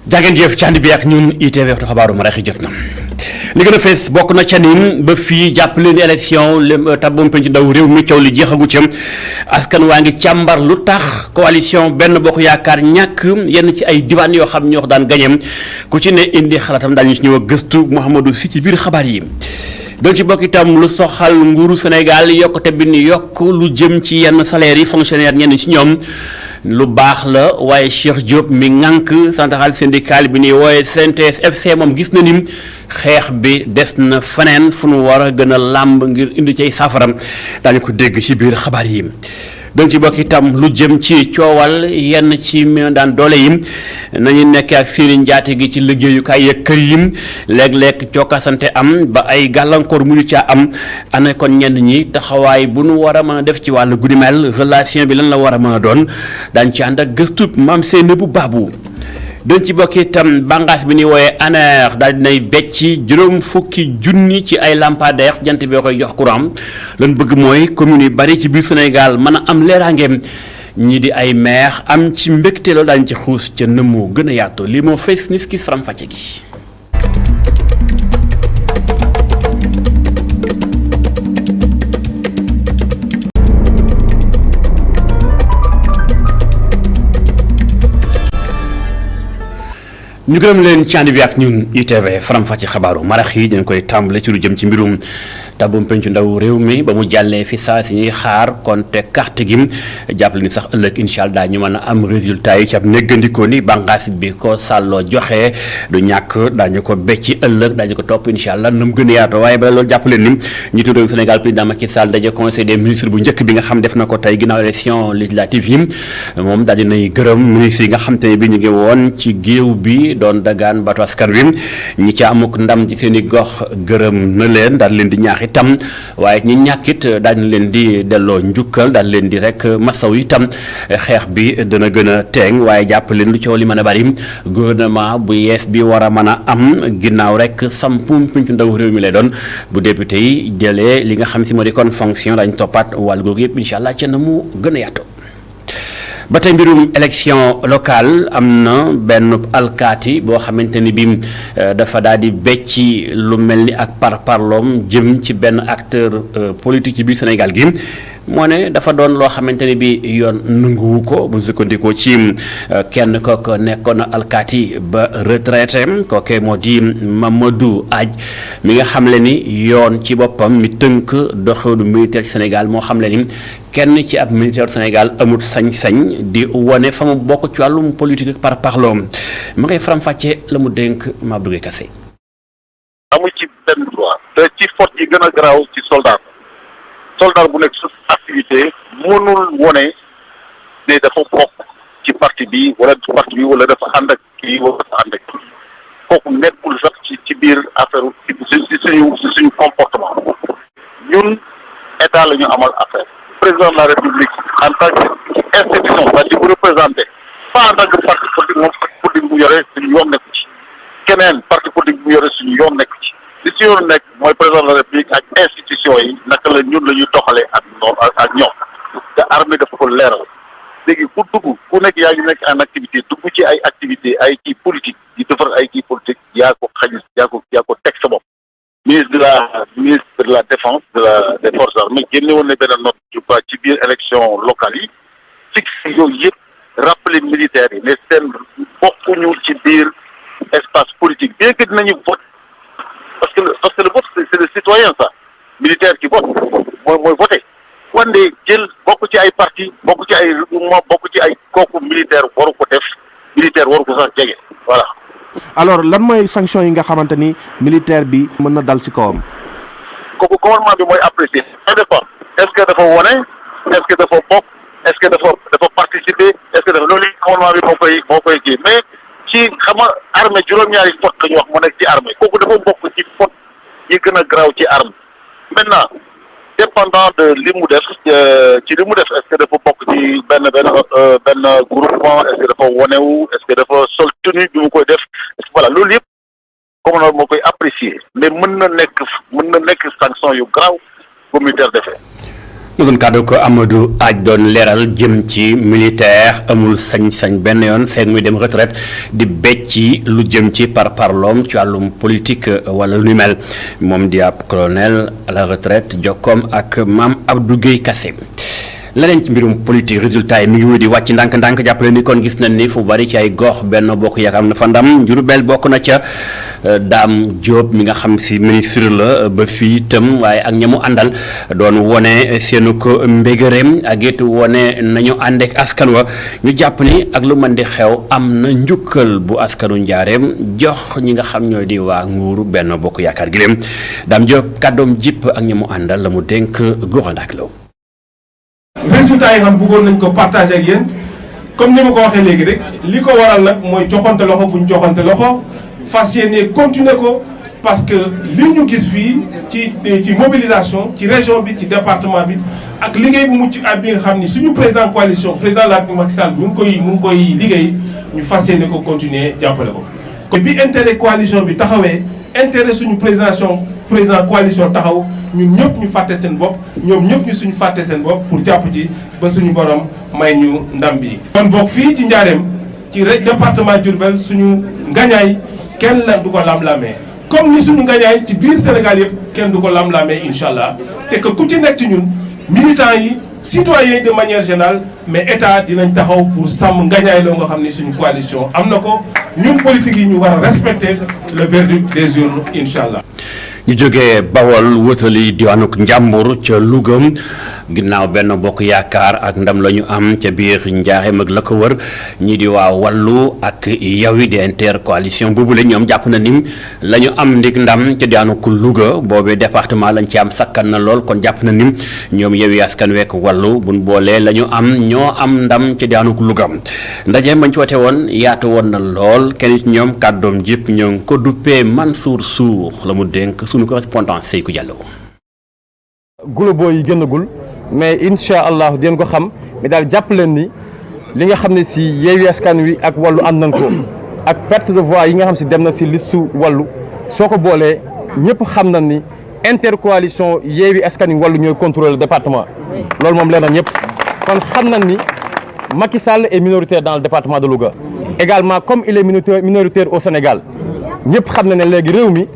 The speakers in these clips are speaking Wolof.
jàngeen jëf ci ànd bi ak ñun ITV waxtu xabaaru maraxi jot na li gën a fees bokk na ca nin ba fii jàpp leen élection tabum penc ndaw réew mi coow li jeexagu ca askan waa ngi càmbar lu tax coalition benn bokk yaakaar ñàkk yenn ci ay diwaan yoo xam ñoo ko daan gañeem ku ci ne indi xalaatam daañu ci ñëw ak gëstu Mouhamadou Sy ci biir xabaar yi dal ci bokk itam lu soxal nguuru Sénégal yokkute bi ni yokk lu jëm ci yenn salaire yi fonctionnaire ñenn ci ñoom lu baax la waaye Cheikh Diop mi ŋànk central syndical bi ni wooye CNTS FC moom gis na ni xeex bi des na feneen fu nu war a gën a làmb ngir indi cay saafaram daañu ko dégg ci biir xabaar yi dañ ci bokk itam lu jëm ci coowal yenn ci daan doole yi nañu nekk ak seeni njaate gi ci liggéeyukaay ya kër yi léeg-léeg cokkasante am ba ay gàllankoor mu caa am ana kon ñenn ñi taxawaay bu nu war a mën a def ci wàllu guddi mel relation bi lan la war a mën a doon daañ ci ànd ak gëstub maam seeni bu baabu dañ ci bokk itam bànqaas bi ni wooyee ANER daal dinay becci juróom fukki junni ci ay lampadaire jant bi koy jox courant lan bëgg mooy commune yu bari ci biir Sénégal mën a am leeraangeem ñii di ay maire am ci mbégte loolu daañu ci xuus ca nëmmoo gën a yaatu lii moo fees nis ki faram fàcce gi ñu gërëm leen ci ànd bi ak ñun ITV faram fàcce xabaaru marax yi dañ koy tàmbale ci lu jëm ci mbirum tabum pencu ndaw réew mi ba mu jàllee fi saa si ñuy xaar konte carte gi jàppale ni sax ëllëg incha allah ñu mën a am résultat yi ci ab néggandikoo ni bànqaas bi ko sàlloo joxe du ñàkk daañu ko becci ëllëg daañu ko topp incha allah na mu gën a yaatoo waaye bala loolu jàppale ni njiitu réew Sénégal président Macky Sall daje conseil des ministres bu njëkk bi nga xam def na ko tey ginnaaw élection législative yi moom daal dinay gërëm ministres yi nga xam te ne bi ñu ngi woon ci géew bi doon dagaan baatu askan wi ñi ca amuk ndam ci seen i gox gërëm na leen daal leen di ñaax itam waaye ñi ñàkkit daañu leen di delloo njukkal daal leen di rek masaw itam xeex bi dana gën a teeng waaye jàpp leen lu coow li mën a bari gouvernement bu yees bi war a mën a am ginnaaw rek sampum pincu ndaw réew mi lay doon bu député yi jëlee li nga xam si moo di kon fonction dañ toppaat wàll googu yëpp incha allah ca na mu gën a yaatu ba tey mbirum élection locale am na benn alkaati boo xamante ni bi dafa daal di becci lu mel ni ak parloom jëm ci benn acteur politique ci biir Sénégal gi moo ne dafa doon loo xamante ni bi yoon nanguwu ko bu sukkandikoo ci kenn kook nekkoon na alkaati ba retraité kooke moo di Mamadou Aj mi nga xam le ni yoon ci boppam mi tënk doxalinu militaire ci Sénégal moo xam le ni kenn ci ab militaire Sénégal amut sañ-sañ di wane fa mu bokk ci wàllum politique par parloom ma ngay faram-fàcce la mu dénk Mabdou Kassé. amul ci benn droit te ci force yi gën a garaaw ci soldat bu nekk su activité mënul wone ne dafa bokk ci parti bi wala dafa ànd ak kii wala dafa ànd ak kii kooku nekkul sax ci biir affaire ci suñu comportement ñun état la ñu amal affaire. président de la république en tant que institution c'est-à-dire bu représenté pas en tant que parti politique moom parti politique bu yore suñu yoon nekk ci keneen parti politique bu yore suñu yoon nekk ci li si yoon nekk mooy président de la république ak institution yi naka la ñun la ñuy doxalee ak ñoom te armée dafa ko leeral léegi ku dugg ku nekk yaa ngi nekk en activité dugg ci ay activité ay kii politique di defar ay kii politique yaa ko teg sa bopp ministre de la défense des forces armées génne woon na benn note je crois ci biir élection locale yi fixe yooyu yëpp rappeler militaires yi ne seen bokkuñu ci biir espace politique bien que dinañu vote parce que le vote c'est le citoyen ça militaire qui vote mooy voté wante jël bokk ci ay parti bokk ci ay regroupement bokk ci ay kooku militaire waru ko def militaire waru ko sax jege voilà. alors lan mooy sanction yi nga xamante ni militaire bi mën na dal ci kawam. kooku commandement bi mooy apprécier ça dépend est-ce que dafa wone est-ce que dafa bokk est-ce que dafa participer est-ce que dafa loolu commandement bi moo koy kii mais ci xam nga armée juróom-ñaari faute la ñu wax mu nekk ci armée kooku dafa bokk ci faute yi gën a garaaw ci armée maintenant dépendant de li mu def ci li mu def est-ce que dafa bokk ci benn groupement est-ce que dafa wonewu est-ce que dafa sol tenue bi mu koy def est-ce que voilà loolu yëpp commandant moo koy apprécier mais mën na nekk sanction yu garaaw bu militaire defee. mu doon kàddu ko Amadou Aj doon leeral jëm ci militaire amul sañ-sañ benn yoon feeg muy dem retraite di becci lu jëm ci parparloom ci wàllum politique wala lu ni mel moom di ab colonel à la retraite jokkoom ak Mame Abdou Guèye Kassé. leneen ci mbirum politique résultat yi mi ngi wéy di wàcc ndànk-ndànk jàppale ni kon gis nañ ni fu bari ci ay gox benn bokk yaakaar am na fa ndam Diourbel bokk na ca Dame Diop mi nga xam si ministre la ba fii itam waaye ak ñamu àndal doon wone seenu ko mbégéreem ak it wone nañu ànd ak askan wa ñu jàpp ni ak lu mën di xew am na njukkal bu askanu njaareem jox ñi nga xam ñooy di waa nguuru benn bokk yaakaar gi leen Dame Diop kàddoom jipp ak ñamu àndal la mu dénk góorandaak law résultat yi xam bëggoon nañ ko partager ak yéen comme ni ma ko waxee léegi rek li ko waral nag mooy joxante loxo bu ñu joxante loxo fas yéene continuer ko parce que li ñu gis fii ci mobilisation ci région bi ci département bi ak liggéey bu mucc at bi nga xam ni suñu président coalition président de la République Macky Sall mu ngi koy liggéey ñu fas yéene ko continuer jàppale ko. kon bi intérêt coalition bi taxawee intérêt suñu président coalition taxaw ñun ñëpp ñu fàtte seen bopp ñoom ñëpp ñu suñu fàtte seen bopp pour jàpp ci ba suñu borom may ñu ndam bi. kon boog fii ci Njaareem ci département Diourbel suñu ngañaay kenn la du ko lam-lamee comme ni suñu ngañaay ci biir Sénégal yëpp kenn du ko lam-lamee incha allah te que ku ci nekk ci ñun militants yi citoyens yi de manière générale mais état dinañ taxaw pour sàmm ngañaay loo nga xam ni suñu coalition am na ko ñun politique yi ñu war a respecter le verdict des urnes incha allah. ñu jógee Bawol wëtali diwaanuk Njàmbur ca Louga ginnaaw benn bokk yaakaar ak ndam la ñu am ca biir Njaareem ak la ko wër ñii di waa Wallu ak Yewwi di intercoalition boobule ñoom jàpp na ni la ñu am ndig ndam ca diwaanuk Louga boobee département lañ ci am sakkan na lool kon jàpp na ni ñoom Yewwi Askan Wi ak Wallu buñ boolee la ñu am ñoo am ndam ca diwaanuk Louga ndaje mañ ci wate woon yaatu woon na lool kenn ci ñoom kàddoom jëpp ñoo ngi ko duppee Mansour Sour la mu dénk suñu correspondant Seykou Diallo. gulóoboo yi génnagul mais incha allah dinañ ko xam mais daal jàpp leen ni li nga xam ne si Yewwi Askan Wi ak Wallu ànd nañ ko ak perte de voix yi nga xam si dem na si listu Wallu soo ko boolee ñëpp xam nañ ni intercoalition Yewwi Askan Wi Wallu ñooy contrôler le département loolu moom leer na ñëpp kon xam nañ ni Macky Sall est minoritaire dans le département de Louga également comme il est minoritaire au Sénégal ñëpp xam na ne léegi réew mi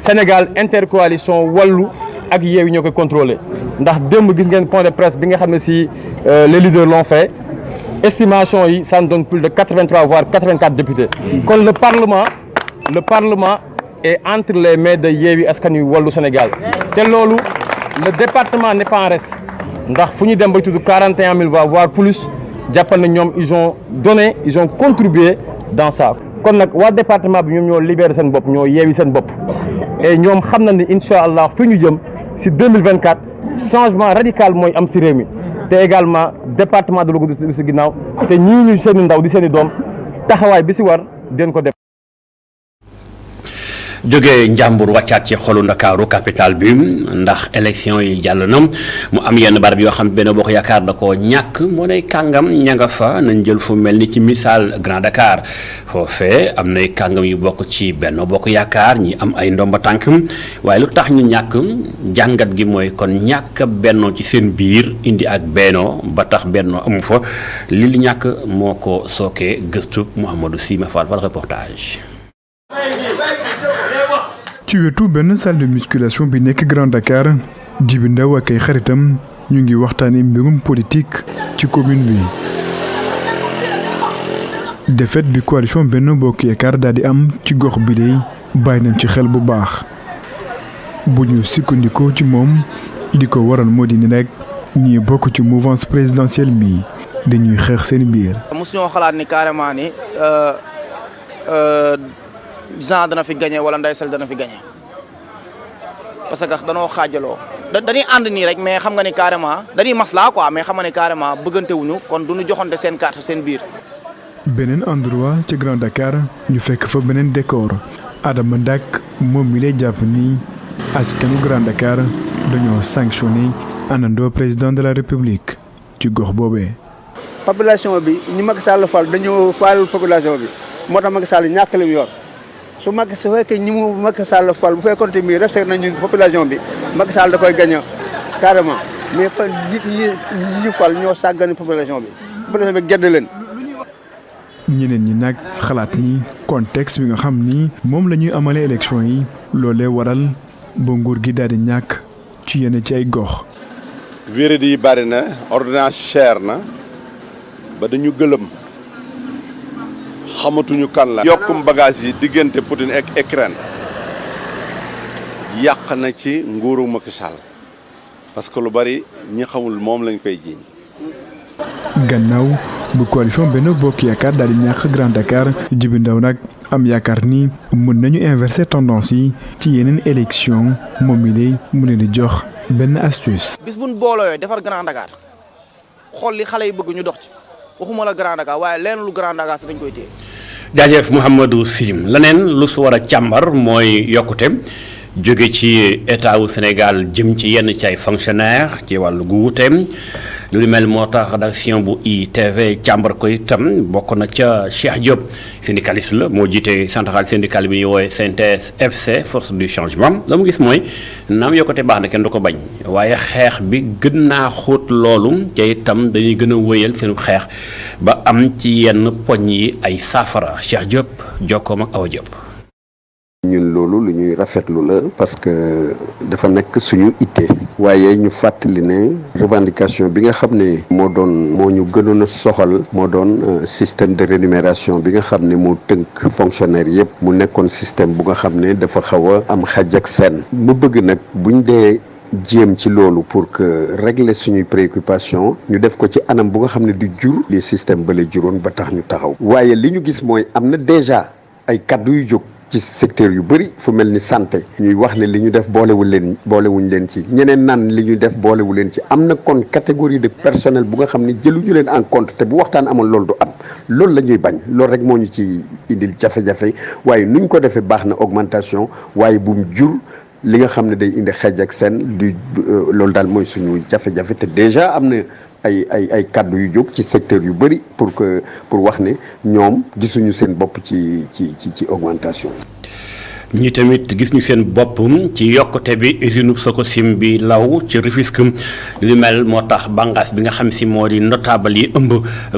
Sénégal intercoalition Wallu ak Yewwi ñoo koy contrôler ndax démb gis ngeen point de presse bi nga xam ne si les leaders l'ont fait estimation yi ça nous donne plus de 83 voire 84 députés kon le parlement est entre les mains de Yewwi Askan Wi Wallu Sénégal te loolu le département n'est pas en reste ndax fu ñu dem bay tudd 41 000 voix voire plus jàppal na ñoom ils ont contribué dans ça kon nag waa département bi ñoom ñoo libéré seen bopp ñoo yeewi seen bopp et ñoom xam na ni incha allah fi ñu jëm si 2024 changement radical mooy am si réew mi te également département de Louga du si ginnaaw te ñii ñu seen i ndaw di seen i doom taxawaay bi si war den ko def. jóge Njàmbur wàccaat ci xolu Ndakaaru capital bi ndax élection yi jàll na mu am yenn barab yoo xam benn bokk yaakaar da koo ñàkk moo nay kàngam ña nga fa nañ jël fu mel ni ci misaal Grand Dakar foofee am nay kàngam yu bokk ci benn bokk yaakaar ñi am ay ndomba tànk waaye lu tax ñu ñàkk jàngat gi mooy kon ñàkk bennoo ci seen biir indi ak bennoo ba tax bennoo amu fa li ñàkk moo ko sookee gëstu Mouhamadou Sima Fall wala reportage. ci wetu benn salle de musculation bi nekk Grand Dakar Djibi Ndaw ak ay xaritam ñu ngi waxtaanee mbirum politique ci commune bi. défaite bi coalition Benno Bokk Yaakaar daal di am ci gox bi lay bàyyi nañ ci xel bu baax bu ñu sukkandikoo ci moom li ko waral moo di ni rek ñi bokk ci mouvance présidentielle bi dañuy xeex seen biir. mosuñoo xalaat ni carrément ni Jean dana fi gagné wala Ndeye Sall dana fi gagné parce que danoo xaajaloo dañuy ànd nii rek mais xam nga ni carrément dañuy maslaa quoi mais xam nga ni carrément bëggante wuñu kon duñu joxante seen carte seen biir. beneen endroit ci Grand Dakar ñu fekk fa beneen décor Adama Ndak moom mi lay jàpp ni askanu Grand Dakar dañoo sanctionné àndandoo président de la République ci gox boobee. population bi ñu Macky Sall fal dañoo faalul population bi moo tax Macky Sall ñàkk li mu yor. su fekkee ñi mu Macky Sall fal bu fekkoon te mii respecté nañu population bi Macky Sall da koy gagné carrément mais fa nit ñi fal ñoo sàggane population bi gedd leen. ñeneen ñi nag xalaat ni contexte bi nga xam ni moom la ñuy amalee élection yi loolee waral ba nguur gi daal di ñàkk ci yenn ci ay gox. wéradi yi bari na ordonnance cher na ba dañu gëlëm xamatuñu kan la. yokkum bagage yi diggante Poutine ak Ukraine yàq na ci nguuru Macky Sall parce que lu bari ñi xamul moom lañ koy jiiñ. gannaaw bu coalition Benno Bokk Yaakaar daal di ñàkk Grand Dakar Djibi Ndaw nag am yaakaar ni mën nañu inverser tendance yi ci yeneen élection moom mi lay mu leen di jox benn astuce. bis buñ boolooyee defar Grand Dakar xool li xale yi bëgg ñu dox ci waxuma la Grand Dakar waaye leneen lu Grand Dakar sax dañ koy téye. jaajëf Mouhamadou Sim leneen lu su war a càmbar mooy yokkute jóge ci état wu Sénégal jëm ci yenn ci ay fonctionnaires ci wàllu gu wuute lu ni mel moo tax rédaction bu ITV càmbar ko itam bokk na ca Cheikh Diop syndicaliste la moo jiite centrale syndicale bi ñuy woowee CNTS FC force du changement la mu gis mooy naam yokkute baax na kenn du ko bañ waaye xeex bi gën naa xóot loolu te itam dañuy gën a wëyal seenu xeex ba am ci yenn poñ yi ay saafara Cheikh Diop jokkoom ak Awa Diop. ñun loolu lu ñuy rafetlu la parce que dafa nekk suñu itte waaye ñu fàttali ne revendication bi nga xam ne moo ñu gënoon a soxal moo doon système de rémunération bi nga xam ne moo tënk fonctionnaire yëpp mu nekkoon système bu nga xam ne dafa xaw a am xaj ak seen mu bëgg nag buñ dee jéem ci loolu pour que régler suñuy préoccupation ñu def ko ci anam bu nga xam ne du jur les systèmes ba la juróon ba tax ñu taxaw waaye li ñu gis mooy am na déjà ay kaddu yu jóg ci secteur yu bëri fu mel ni santé ñuy wax ne li ñu def boolewuñ leen ci ñeneen naan li ñu def boolewu leen ci am na kon catégorie de personnel bu nga xam ne jëluñu leen en compte te bu waxtaan amoon loolu du am loolu la ñuy bañ loolu rek moo ñu ci indil jafe-jafe waaye nuñ ko defee baax na augmentation waaye bu mu jur li nga xam ne day indi xej ak seen du loolu daal mooy suñu jafe-jafe te déjà am na ay kaddu yu jóg ci secteur yu bëri pour wax ne ñoom gisuñu seen bopp ci augmentation. ñi tamit gis ñu seen bopp ci yokkute bi usine Sococim bi law ci Rufisque lu mel moo tax bànqaas bi nga xam si moo di notable yi ëmb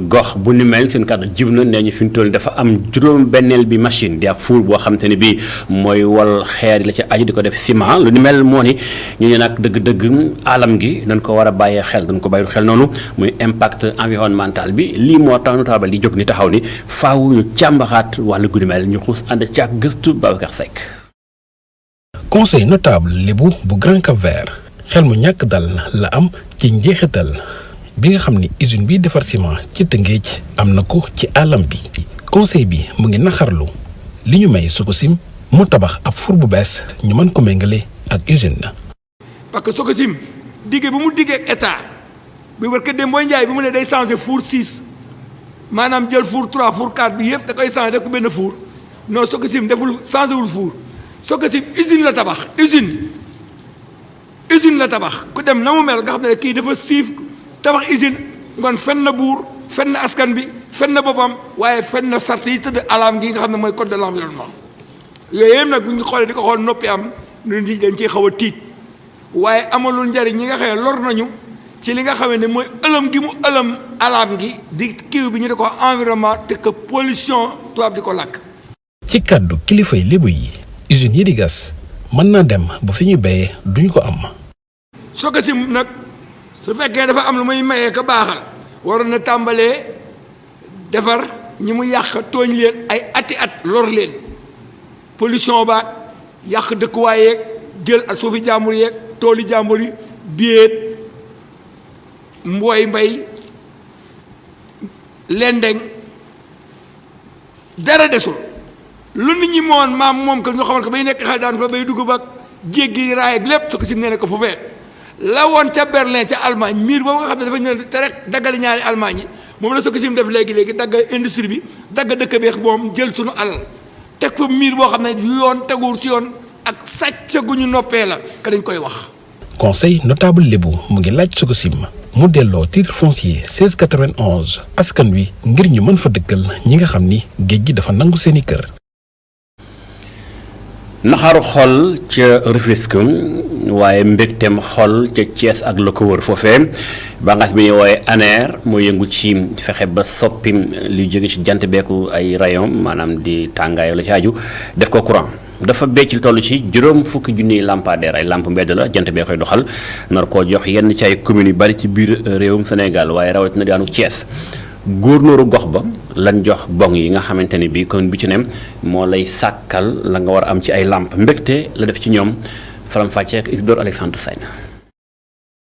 gox bu ni mel seen kàddu jib na nee ñu fi mu toll dafa am juróom-benneel bi machine di ab four boo xam te ne bii mooy wal xeer yi la ci aju di ko def ciment lu ni mel moo ni ñu ne nag dëgg-dëgg alam gi dañ ko war a bàyyee xel dañ ko bàyyi xel noonu muy impact environnemental bi lii moo tax notable yi jóg ni taxaw ni faaw ñu càmbaxaat wàllu gu ni mel ñu xuus ànd ci ak gëstu Babacar Seck. conseil notable lébu bu Grand Cap-Vert xel mu ñàkk dal la am ci njeexital bi nga xam ni usine bi defar ciment ci Tëngéej am na ko ci alam bi conseil bi mu ngi naxarlu li ñu may Sococim mu tabax ab four bu bees ñu mën ko méngale ak usine na parce que Sococim digge bu mu diggee ak état bi war ko dem booy njaay bi mu ne day changer four 6 maanaam jël four 3 four 4 bi yëpp da koy changer def ko benn four non Sococim deful changer wul four Sococim usine la tabax usine la tabax ku dem na mu mel nga xam ne kii dafa siif tabax usine ngoon fen na buur fen na askan bi fen na boppam waaye fen na sart yi tëdd alam gi nga xam ne mooy code de l'environnement yooyu yëpp nag bu ñu xoolee di ko xool noppi am nu nit dañ ciy xaw a tiit waaye amalul njariñ ñi nga xam ne lor nañu ci li nga xam ne mooy ëlëm gi mu ëlëm alam gi di kiiw bi ñu di ko environnement te que pollution tubaab di ko lakk. ci kaddu kilifay lébu yi usines yi di gas mën naa dem ba fi ñu béyee duñ ko am. Sococim nag su fekkee dafa am lu muy mayee ko baaxal waroon na tàmbalee defar ñi mu yàq tooñ leen ay ati at lor leen pollution ba yàq dëkkuwaay yeeg jël ak suufi jàmbur yeeg tooli jàmbur yi biyeet mbooy mbay lendeng dara desul lu nit ñi moom ko ñu xamal ko bay nekk xale daan fa bay dugg ak jéggi raay ak lépp Sococim nee na ko fu fekk la woon ca Berlin ca Allemagne miir boobu nga xam ne dafa ñëw te rek daggali ñaari Allemagne yi moom la Sococim def léegi dagg industrie bi dagg dëkk bi moom jël suñu alal teg fa miir boo xam ne yoon teguwul ci yoon ak sàcc gu ñu noppee la ka dañ koy wax. conseil notable lébu mu ngi laaj Sococim mu delloo titre foncier 1691 askan wi ngir ñu mën fa dëkkal ñi nga xam ni géej gi dafa nangu seeni kër. naxaru xol ca Rufisque waaye mbégteem xol ca Thiès ak la ko wër foofee bànqaas bi ñuy wooye ANER moo yëngu ci fexe ba soppi luy jóge ci jant beeku ay rayon maanaam di tàngaay la ci aju def ko courant dafa beccil toll ci juróom fukki junniy lampadaire ay lamp mbedd la jant bee koy doxal nar koo jox yenn ci ay communes yu bari ci biir réewum Sénégal waaye rawatina daanu Thiès góornóoru gox ba lan jox bong yi nga xamante ni bii commune bi ci nem moo lay sàkkal la nga war a am ci ay lamp mbégte la def ci ñoom faram fàccee ak Isidore Alexandre Sène.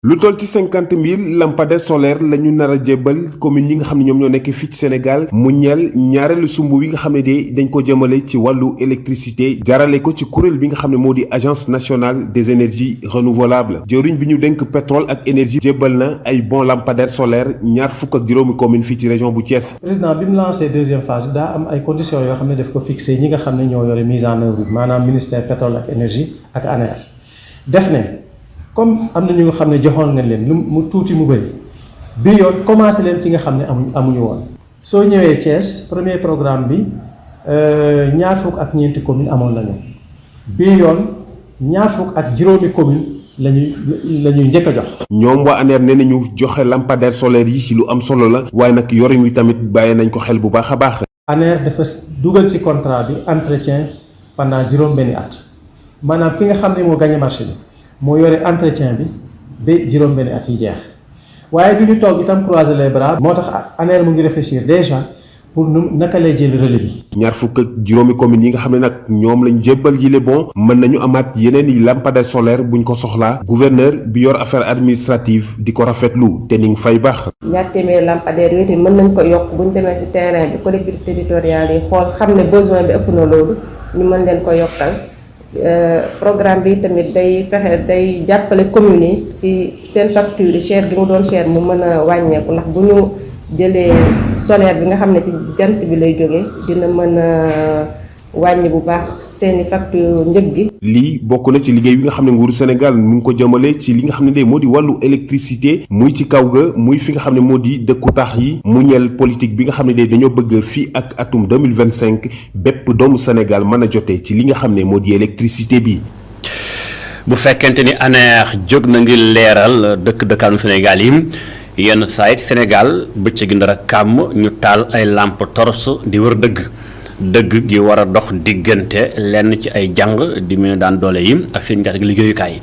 lu toll ci 50 000 lampadaires solaires la ñu nar a jébbal commune yi nga xam ne ñoom ñoo nekk fii ci Sénégal mu ñeel ñaareelu sumb wi nga xam ne de dañ ko jëmale ci wàllu électricité jaarale ko ci kuréel bi nga xam ne moo di agence nationale des énergies renouvelables jëwriñ bi ñu dénk pétrole ak énergie jébbal na ay bons lampadaires solaires ñaar fukk ak juróomi commune fii ci région bu Thiès. président bi mu lancé deuxième phase bi daa am ay conditions yoo xam ne daf ko fixé ñi nga xam ne ñoo yore mise en œuvre maanaam ministère pétrole ak énergie ak ANER def ne. comme am na ñu nga xam ne joxoon nañ leen lu mu tuuti mu bëri bi yoon commencé leen ci nga xam ne amuñu woon. soo ñëwee Thiès premier programme bi ñaar fukk ak ñeenti commune amoon nañu bi yoon ñaar fukk ak juróomi commune la ñuy njëkk a jox. ñoom waa ANER nee nañu joxe lampadaires solaires yi ci lu am solo la waaye nag yorin wi tamit bàyyi nañ ko xel bu baax a baax. ANER dafa dugal ci contrat bi entretien pendant juróom-benni at maanaam ki nga xam ne moo gagné marché bi. moo yore entretien bi ba juróom-benni at yi jeex waaye du ñu toog itam croiser les bras. moo tax ANER mu ngi réfléchir déjà pour naka lay jël relais bi. ñaar fukk ak juróomi communes yi nga xam ne nag ñoom lañ jébbal yile bon mën nañu amaat yeneen i lampadaires solaires buñ ko soxlaa gouverneur bi yor affaire administrative di ko rafetlu te ni nga fay baax. ñaar téeméeri lampadaires yooyu tamit mën nañ ko yokk buñ demee ci terrain bi collectivité territoriale yi xool xam ne besoin bi ëpp na loolu ñu mën leen ko yokkal. programme bi tamit day jàppale communes yi ci seen facture yi cher bi mu doon cher mu mën a wàññeeku ndax bu ñu jëlee solaire bi nga xam ne ci jant bi lay jógee dina mën a wàññi bu baax seeni facture njëg gi. lii bokk na ci liggéey bi nga xam ne nguuru Sénégal mu ngi ko jëmale ci li nga xam ne de moo di wàllu électricité muy ci kaw ga muy fi nga xam ne moo di dëkku taax yi mu ñeel politique bi nga xam ne de dañoo bëgg fii ak atum 2025 bépp doomu Sénégal mën a jotee ci li nga xam ne moo di électricité bi. bu fekkente ni ANER jóg na ngir leeral dëkkaanu Sénégal yi yenn saa it Sénégal bëccëg ndara kàmm ñu taal ay lampe torche di wër dëgg gi war a dox diggante lenn ci ay jàng di mën a daan doole yi ak seen njaat gi liggéeyukaay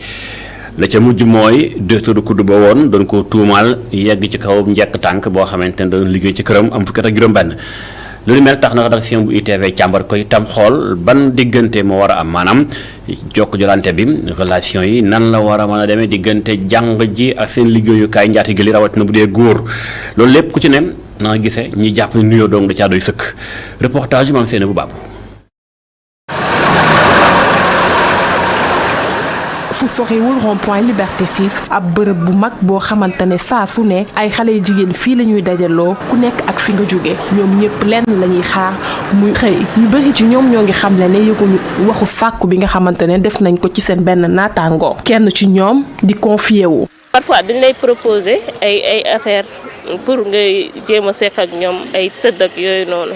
la ca mujj mooy directeur de kudd ba woon doon ko tuumaal yegg ci kaw njekk tànk boo xamante ne doon liggéey ci këram am fukki at ak juróom-benn loolu mel tax na rédaction bu ITV càmbar koy tam xool ban diggante moo war a am maanaam jokk jolante bi relation yi nan la war a mën a demee diggante jàng ji ak seen liggéeyukaay njaati gi li rawatina bu dee góor loolu lépp ku ci ne na nga gisee ñi jàpp ne nuyoo dong da caa doy sëkk reportage maam seen bu baabu. fu soriwul rond-point Liberté 6 ab bërëb bu mag boo xamante ne saa su ne ay xale yu jigéen fii la ñuy dajaloo ku nekk ak fi nga jóge ñoom ñëpp lenn la ñuy xaar muy xëy ñu bëri ci ñoom ñoo ngi xamle ne yëguñu waxu sàkku bi nga xamante ne def nañ ko ci seen benn naataangoo kenn ci ñoom di confié wu. parfois dañ lay proposer ay affaire pour ngay jéem a seq ak ñoom ay tëdd ak yooyu noonu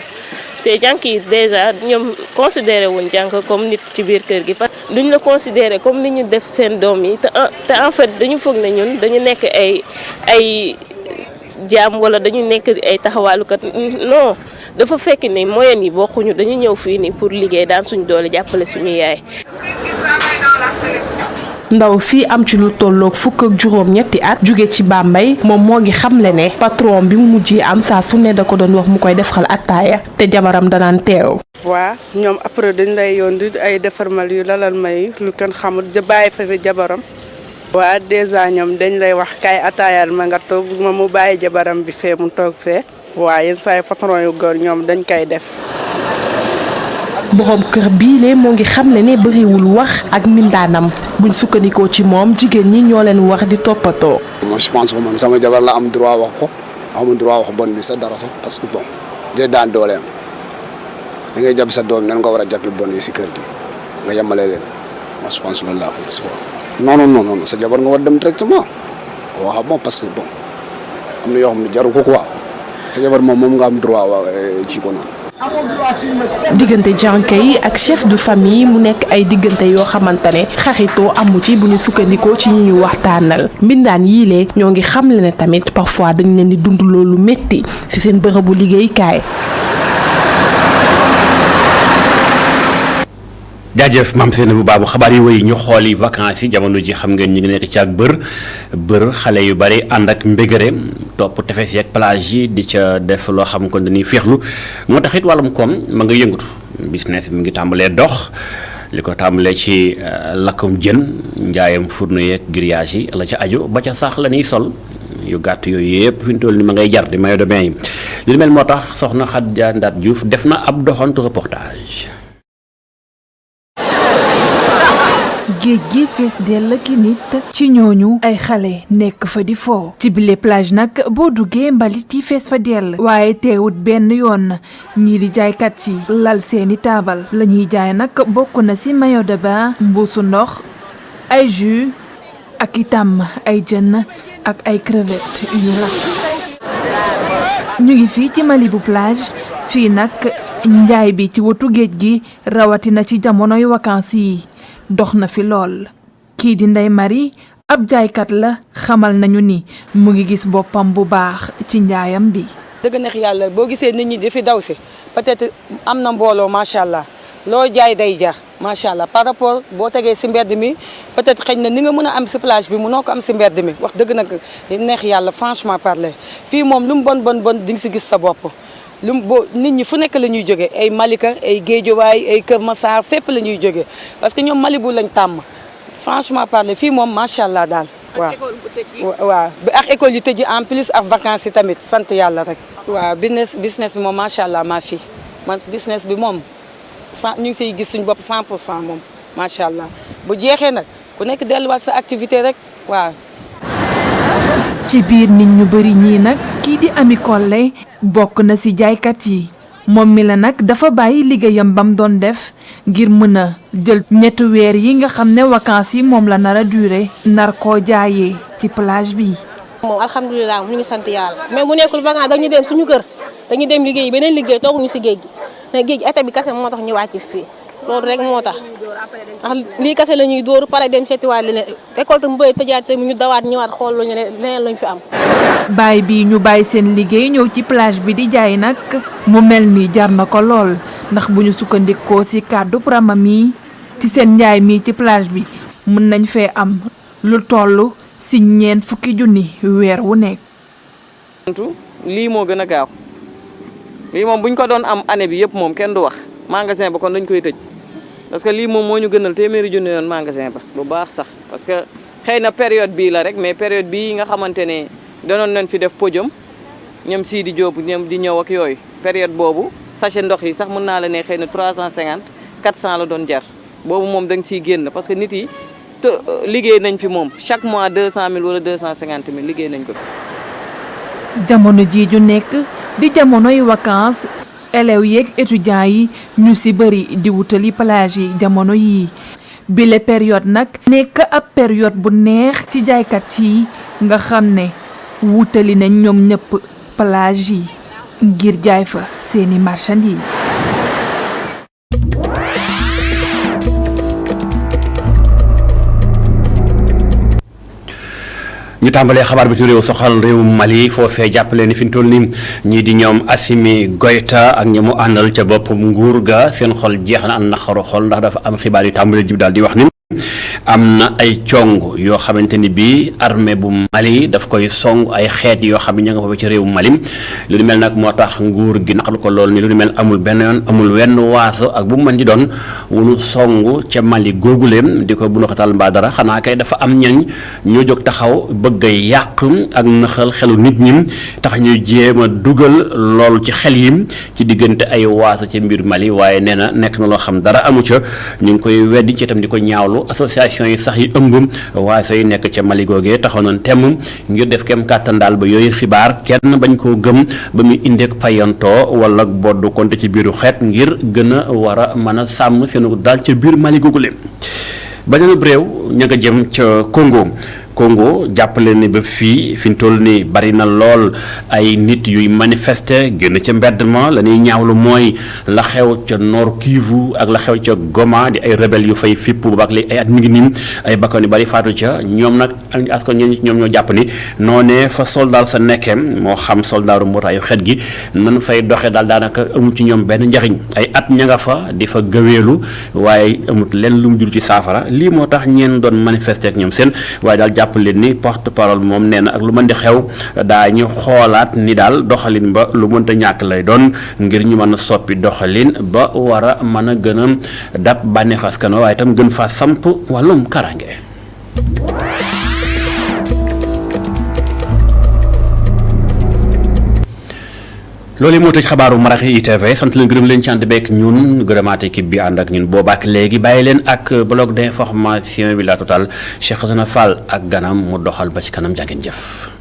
te jànk yi déjà ñoom considéré wuñ jànk comme nit ci biir kër gi parce que duñ la considéré comme ni ñu def seen doom yi te en fait dañu foog ne ñun dañu nekk ay jaam wala dañu nekk ay taxawaalukat non dafa fekk ni moyen yi bokkuñu dañu ñëw fii nii pour liggéey daan suñu doole jàppale suñu yaay. ndaw fii am ci lu tolloog fukk ak juróom-ñetti at jóge ci Bambey moom moo ngi xamle ne patron bi mu mujjee am saa su ne da ko doon wax mu koy defal attaaya te jabaram danaan teew. waa ñoom après dañ lay yoon di ay defarmal yu lalal may lu kenn xamul bàyyi fa fi jabaram. waa dèjà ñoom dañ lay wax kay attaayal ma nga toog ma mu bàyyi jabaram bi fee mu toog fee. waa yenn saa yi patron yu góor ñoom dañ koy def. borom kër bii lee moo ngi xamle ne bëriwul wax ak mindaanam buñ sukkandikoo ci moom jigéen ñi ñoo leen wax di toppatoo. moi je pense que man sama jabar la am droit wax ko amul droit wax bon bi sa dara sax parce que bon de daan dooleem da ngay jàpp sa doom nan nga war a jàppi bon yi si kër gi nga yemale leen moi je pense loolu laa ko gis non sa jabar nga war dem directement waaw bon parce que bon am na yoo xam ne jaru ko quoi sa jabar moom nga am droit ci ko noonu. diggante jànke yi ak chef de famille mu nekk ay diggante yoo xamante ne xaritoo amu ci bu ñu sukkandikoo ci ñi ñu waxtaanal mbindaan yii lee ñoo ngi xamle ne tamit parfois dañ leen di dund loolu métti ci seen bërëbu liggéeykaay. jaajëf maam seen bu baabu xabaar yi wéy ñu xooli vacances yi jamono ji xam ngeen ñu ngi nekk ci ak bër xale yu bari ànd ak mbégére topp tefes yi ak plage yi di ca def loo xam kon dañuy féexlu moo tax it wàllum koom ma nga yëngatu business bi mu ngi tàmbalee dox li ko tàmbalee ci lakkum jën njaayam fourneau yeeg grillage yi la ca aju ba ca sax la ñuy sol yu gàtt yooyu yëpp fi mu toll ni ma ngay jar di maillot de bain yi li mel moo tax soxna Khadija Ndat Diouf def na ab doxantu reportage. géej gi fees dell ki nit ci ñooñu ay xale nekk fa di fo ci bile plage nag boo duggee mbalit yi fees fa dell waaye teewut benn yoon ñii di jaaykat yi lal seeni taabal la ñuy jaay nag bokk na ci maillot de bain mbuusu ndox ay jus ak itam ay jën ak ay crevettes yu ñu lakk ñu ngi fii ci Malibu plage fii nag njaay bi ci wetu géej gi rawatina ci jamonoy vacances yi dox na fi lool kii di Ndeye Marie ab jaaykat la xamal nañu ni mu ngi gis boppam bu baax ci njaayam bi. dëgg neex yàlla boo gisee nit ñi di fi daw si peut-être am na mbooloo macha allah loo jaay day jar macha allah par rapport boo tegee si mbedd mi peut-être xëy na ni nga mën a am si plage bi mënoo ko am si mbedd mi wax dëgg nag neex yàlla franchement parler fii moom lu mu bon di nga si gis sa bopp. nit ñi fu nekk la ñuy jóge ay Malika ay Géejawaay ay Kër Massar fépp la ñuy jóge parce que ñoom Malibu lañ tàmm franchement parler fii moom macha allah daal waaw ak école yi tëji en plus ak vacances yi tamit sant yàlla rek waaw business bi moom macha allah maa fi man business bi moom ñu ngi siy gis suñu bopp 100% moom macha allah bu jeexee nag ku nekk delluwaat sa activité rek waaw. ci biir nit ñu bari ñii nag kii di Ami Collé bokk na ci jaaykat yi moom mi la nag dafa bàyyi liggéeyam bam doon def ngir mën a jël ñetti weer yi nga xam ne vacances yi moom la nar a duré nar koo jaayee ci plage bi. moom alhamdulilah ñu ngi sant yàlla mais bu nekkul vacances dañuy dem suñu kër dañuy dem liggéey beneen liggéey tooguñu ci géej gi mais géej gi été bi kese moo tax ñu wàcc fii loolu rek moo tax ndax lii kese la ñuy dóor pare dem seetiwaat leneen récolte mu bëri tëjaat tamit ñu dawaat ñëwaat xool lu ñu leneen lañ fi am. baay bi ñu bàyyi seen liggéey ñëw ci plage bi di jaay nag mu mel ni jar na ko lool ndax bu ñu sukkandikoo ci kàddu Prama mi ci seen njaay mi ci plage bi mën nañ fee am lu toll ci ñeent fukki junni weer wu nekk. lii moo gën a gaaw lii moom bu ñu ko doon am année bi yëpp moom kenn du wax magasin ba kon dañ koy tëj parce que lii moom moo ñu gënal téeméeri junni yoon magasin ba bu baax sax parce que xëy na période bii la rek mais période bii nga xamante ne danoon nañ fi def podium ñoom Sidi Diop ñoom di ñëw ak yooyu période boobu sachet ndox yi sax mën naa la ne xëy na 350 400 la doon jar boobu moom da nga siy génn parce que nit yi liggéey nañ fi moom chaque mois 200 000 wala 250 000 liggéey nañ ko. jamono ji ju nekk di jamonoy vacances élèves yeeg étudiants yi ñu ci bari di wutali plage yi jamono yii bile période nag nekk ab période bu neex ci jaaykat yi nga xam ne wutali nañ ñoom ñëpp plage yi ngir jaay fa seeni marchandises. ñu tàmbalee xabaar bi ci réew soxal réew Mali foofee jàppale ni fi mu toll nii ñii di ñoom Assimi Goïta ak ñi mu àndal ca bopp nguur ga seen xol jeex na am na xaru xol ndax dafa am xibaar yu tàmbalee jib daal di wax ni am na ay cong yoo xamante ni bii armée bu Mali daf koy song ay xeet yoo xam ne ña nga fa ci réew Mali lu ni mel nag moo tax nguur gi naqalu ko lool ni lu ni mel amul benn yoon amul wenn waaso ak bu mu mën di doon wunu song ca Mali googuleem di ko bu ndoxatal mbaa dara xanaa kay dafa am ñañ ñoo jóg taxaw bëgg a yàq ak naxal xelu nit ñi tax ñuy jéem a dugal loolu ci xel yi ci diggante ay waaso ci mbir Mali waaye nee na nekk na loo xam dara amu ca ñu ngi koy weddi ci itam di ko ñaawlu association yi sax yi ëmb waaso yi nekk ca Mali googee taxaw nañ temm ngir def kem kàttan daal ba yooyu xibaar kenn bañ koo gëm ba muy indeek payantoo wala boddu konte ci biiru xeet ngir gën a war a mën a sàmm seenu daal ca biir Mali googu leen beneen réew ña nga jëm ca Congo Congo jàppale ni ba fii fi ñu toll nii bari na lool ay nit yuy manifester génn ca mbedd ma la ñuy ñaawlu mooy la xew ca Nord Kivu ak la xew ca Goma di ay rebelle yu fay fipp bu baax léegi ay at mi ngi nim ay bakkan yu bari faatu ca ñoom nag askan ñoom ñoo jàpp ni noonee fa soldaar sa nekkeem moo xam soldaaru mbootaayu xeet gi nan fay doxee daal daanaka amul ci ñoom benn njariñ ay at ña nga fa di fa gëweelu waaye amut lenn lu mu jur ci saafara lii moo tax ñeen doon manifester ak ñoom seen waaye daal jàpp leen ni porte parole moom nee na ak lu mën di xew daañu xoolaat ni daal doxalin ba lu mënta ñàkk lay doon ngir ñu mën a soppi doxalin ba war a mën a gën a dab bànneex askan waaye itam gën faa samp wàllum karange. loolu moo tëj xabaaru marax yi ITV sant leen gërëm leen ci ànd beek ñun gërëmaat équipe bi ànd ak ñun boobaak léegi bàyyi leen ak bloc d'information bi la total Cheikh Zana Fall ak ganam mu doxal ba ci kanam jàngeen jëf.